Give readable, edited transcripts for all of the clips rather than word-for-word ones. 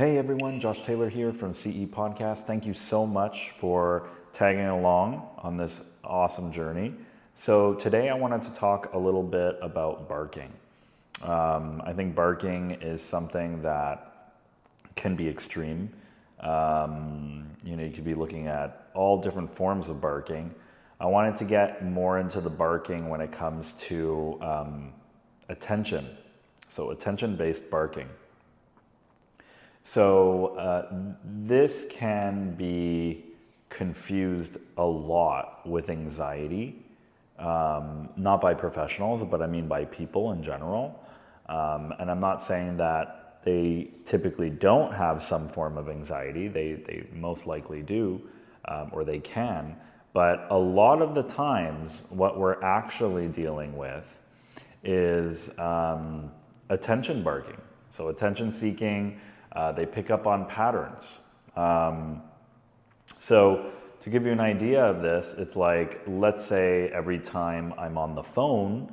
Hey everyone, Josh Taylor here from CE Podcast. Thank you so much for tagging along on this awesome journey. So today I wanted to talk a little bit about barking. I think barking is something that can be extreme. You could be looking at all different forms of barking. I wanted to get more into the barking when it comes to attention. So attention-based barking. So this can be confused a lot with anxiety, not by professionals, but I mean by people in general. And I'm not saying that they typically don't have some form of anxiety. They most likely do, or they can. But a lot of the times, what we're actually dealing with is attention barking. So attention seeking. They pick up on patterns. So to give you an idea of this, it's like, let's say every time I'm on the phone,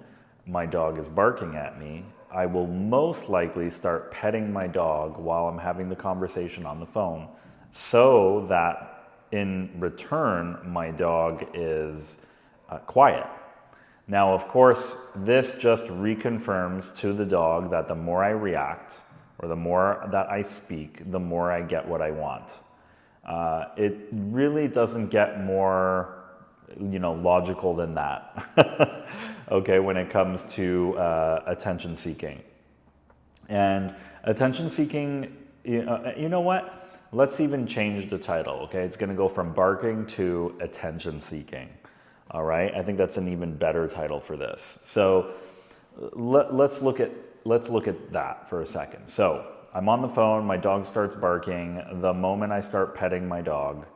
my dog is barking at me. I will most likely start petting my dog while I'm having the conversation on the phone so that in return, my dog is quiet. Now, of course, this just reconfirms to the dog that the more I react, or the more that I speak, the more I get what I want. It really doesn't get more, logical than that. Okay, when it comes to attention seeking. And attention seeking, you know what? Let's even change the title, okay? It's gonna go from barking to attention seeking. All right, I think that's an even better title for this. So let's look at that for a second. So I'm on the phone, my dog starts barking. The moment I start petting my dog,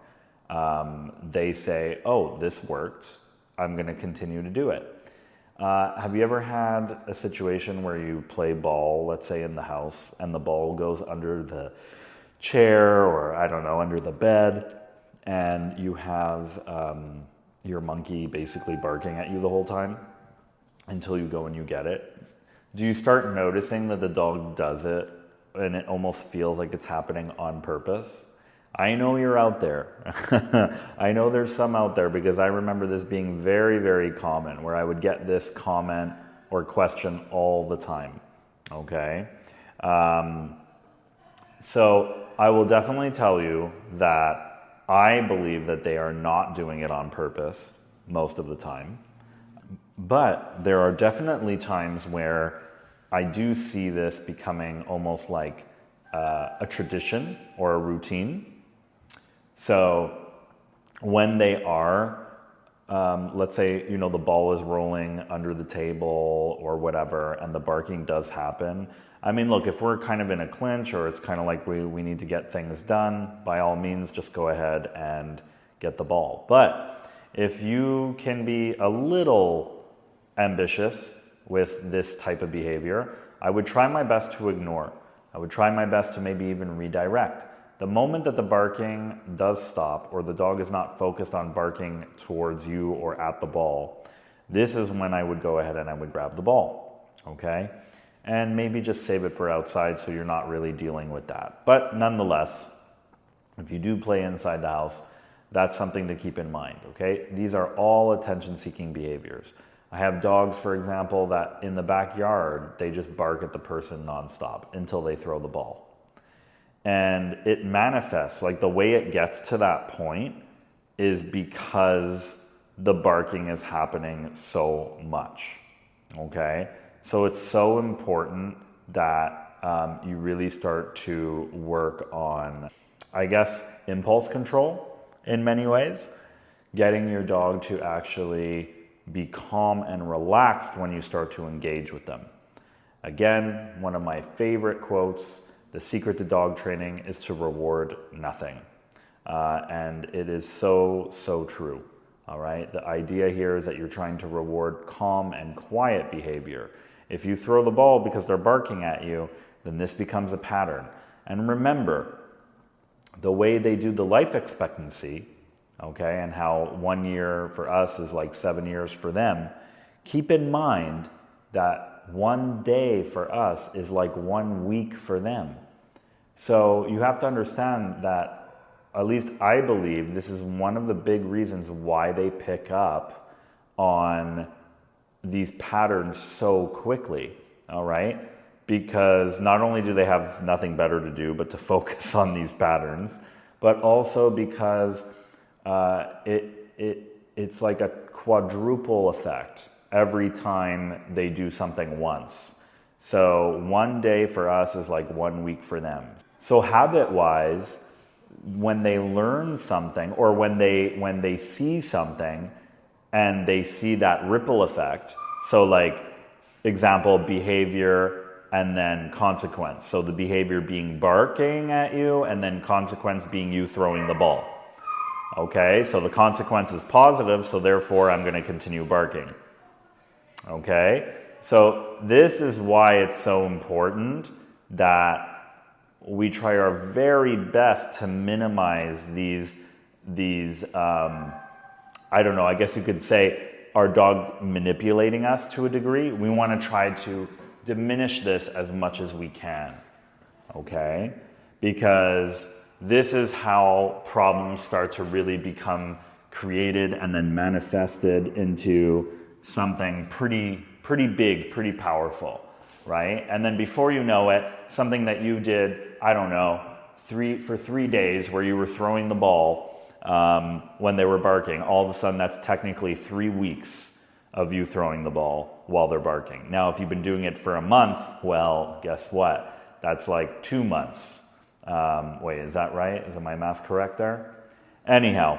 they say, oh, this worked. I'm gonna continue to do it. Have you ever had a situation where you play ball, let's say in the house, and the ball goes under the chair or I don't know, under the bed, and you have your monkey basically barking at you the whole time until you go and you get it? Do you start noticing that the dog does it and it almost feels like it's happening on purpose? I know you're out there. I know there's some out there because I remember this being very, very common where I would get this comment or question all the time. Okay? So I will definitely tell you that I believe that they are not doing it on purpose most of the time. But there are definitely times where I do see this becoming almost like a tradition or a routine. So when they are, let's say, the ball is rolling under the table or whatever, and the barking does happen. I mean, look, if we're kind of in a clinch or it's kind of like we need to get things done, by all means, just go ahead and get the ball. But if you can be a little ambitious with this type of behavior, I would try my best to ignore. I would try my best to maybe even redirect. The moment that the barking does stop or the dog is not focused on barking towards you or at the ball, this is when I would go ahead and I would grab the ball, okay? And maybe just save it for outside so you're not really dealing with that. But nonetheless, if you do play inside the house, that's something to keep in mind, okay? These are all attention-seeking behaviors. I have dogs, for example, that in the backyard, they just bark at the person nonstop until they throw the ball. And it manifests, like the way it gets to that point is because the barking is happening so much, okay? So it's so important that you really start to work on, I guess, impulse control in many ways, getting your dog to actually be calm and relaxed when you start to engage with them. Again, one of my favorite quotes, the secret to dog training is to reward nothing. And it is so, so true. All right. The idea here is that you're trying to reward calm and quiet behavior. If you throw the ball because they're barking at you, then this becomes a pattern. And remember, the way they do the life expectancy, okay, and how 1 year for us is like 7 years for them, keep in mind that 1 day for us is like 1 week for them. So you have to understand that, at least I believe, this is one of the big reasons why they pick up on these patterns so quickly, all right? Because not only do they have nothing better to do but to focus on these patterns, but also because it's like a quadruple effect every time they do something once. So one day for us is like 1 week for them. So habit-wise, when they learn something or when they see something and they see that ripple effect, so like example, behavior and then consequence. So the behavior being barking at you and then consequence being you throwing the ball. Okay, so the consequence is positive, so therefore I'm going to continue barking. Okay, so this is why it's so important that we try our very best to minimize these I don't know, I guess you could say our dog manipulating us to a degree. We want to try to diminish this as much as we can, okay? Because this is how problems start to really become created and then manifested into something pretty big, pretty powerful, right? And then before you know it, something that you did, I don't know, for 3 days where you were throwing the ball when they were barking, all of a sudden that's technically 3 weeks of you throwing the ball while they're barking. Now, if you've been doing it for a month, well, guess what? That's like 2 months. Wait, is that right? Is my math correct there? Anyhow,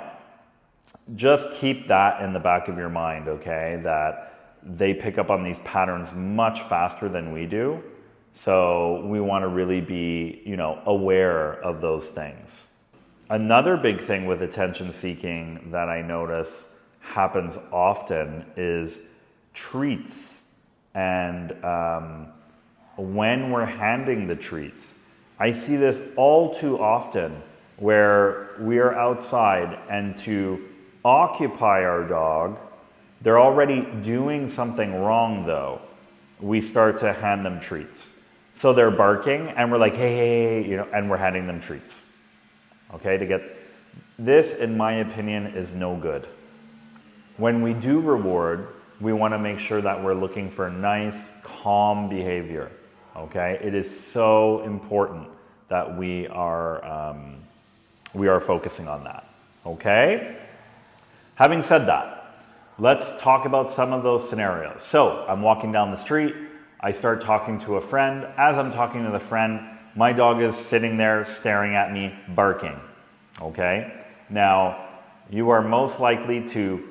just keep that in the back of your mind, okay? That they pick up on these patterns much faster than we do. So we want to really be, aware of those things. Another big thing with attention seeking that I notice happens often is treats. And when we're handing the treats, I see this all too often where we are outside and to occupy our dog, they're already doing something wrong though. We start to hand them treats. So they're barking and we're like, hey, and we're handing them treats. Okay, to get this, in my opinion, is no good. When we do reward, we want to make sure that we're looking for nice, calm behavior. Okay, it is so important that we are focusing on that. Okay. Having said that, let's talk about some of those scenarios. So I'm walking down the street. I start talking to a friend. As I'm talking to the friend, my dog is sitting there staring at me, barking. Okay? Now, you are most likely to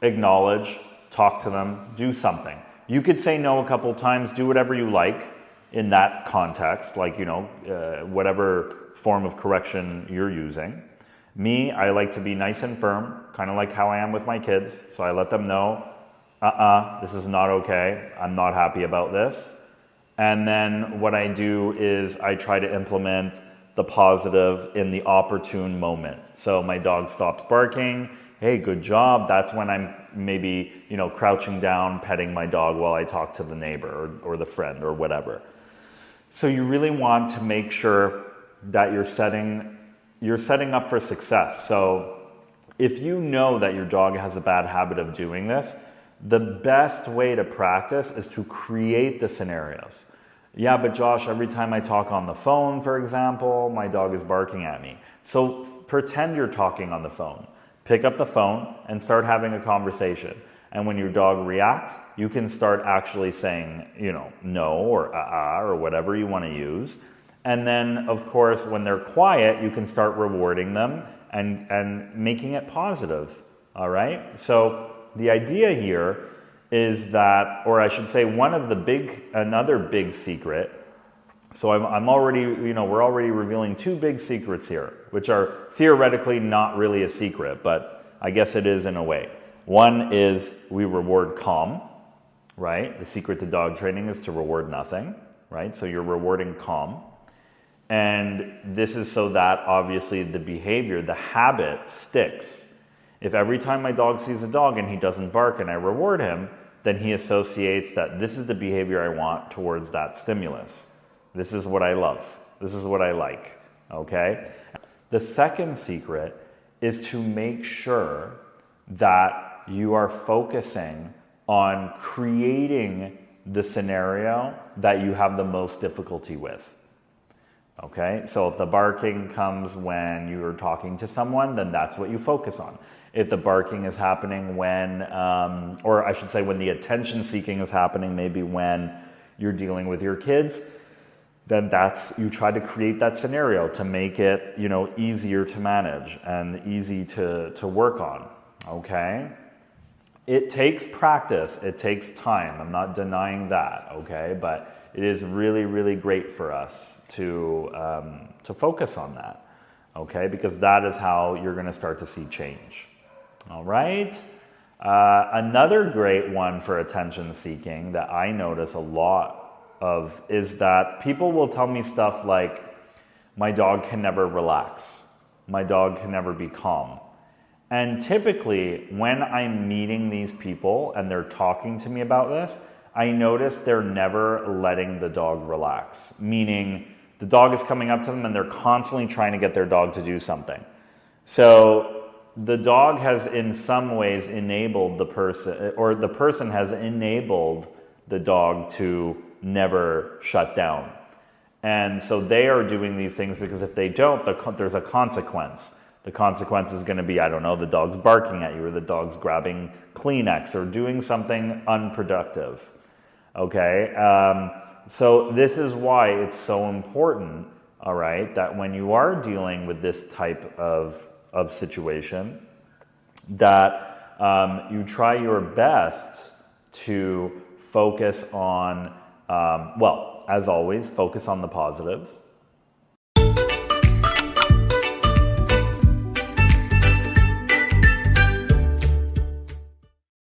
acknowledge, talk to them, do something. You could say no a couple times, do whatever you like in that context, like, whatever form of correction you're using. Me, I like to be nice and firm, kind of like how I am with my kids. So I let them know, this is not okay. I'm not happy about this. And then what I do is I try to implement the positive in the opportune moment. So my dog stops barking. Hey, good job. That's when I'm maybe, crouching down, petting my dog while I talk to the neighbor or the friend or whatever. So you really want to make sure that you're setting up for success. So if you know that your dog has a bad habit of doing this, the best way to practice is to create the scenarios. Yeah, but Josh, every time I talk on the phone, for example, my dog is barking at me. So pretend you're talking on the phone. Pick up the phone and start having a conversation. And when your dog reacts, you can start actually saying, no or or whatever you want to use. And then, of course, when they're quiet, you can start rewarding them and making it positive, all right? So the idea here is that, or I should say another big secret, so I'm already, we're already revealing 2 big secrets here, which are theoretically not really a secret, but I guess it is in a way. One is we reward calm, right? The secret to dog training is to reward nothing, right? So you're rewarding calm. And this is so that obviously the behavior, the habit sticks. If every time my dog sees a dog and he doesn't bark and I reward him, then he associates that this is the behavior I want towards that stimulus. This is what I love. This is what I like, okay? The second secret is to make sure that you are focusing on creating the scenario that you have the most difficulty with. Okay, so if the barking comes when you're talking to someone, then that's what you focus on. If the barking is happening when, or I should say when the attention seeking is happening, maybe when you're dealing with your kids, then you try to create that scenario to make it, easier to manage and easy to work on, okay? It takes practice, it takes time, I'm not denying that, okay? But it is really, really great for us to focus on that, okay? Because that is how you're gonna start to see change, all right? Another great one for attention seeking that I notice a lot of is that people will tell me stuff like, my dog can never relax, my dog can never be calm. And typically, when I'm meeting these people and they're talking to me about this, I notice they're never letting the dog relax, meaning the dog is coming up to them and they're constantly trying to get their dog to do something. So the dog has in some ways enabled the person, or the person has enabled the dog to never shut down. And so they are doing these things because if they don't, there's a consequence. The consequence is going to be, I don't know, the dog's barking at you, or the dog's grabbing Kleenex, or doing something unproductive. Okay? So this is why it's so important, all right, that when you are dealing with this type of situation, that you try your best to focus on, as always, focus on the positives.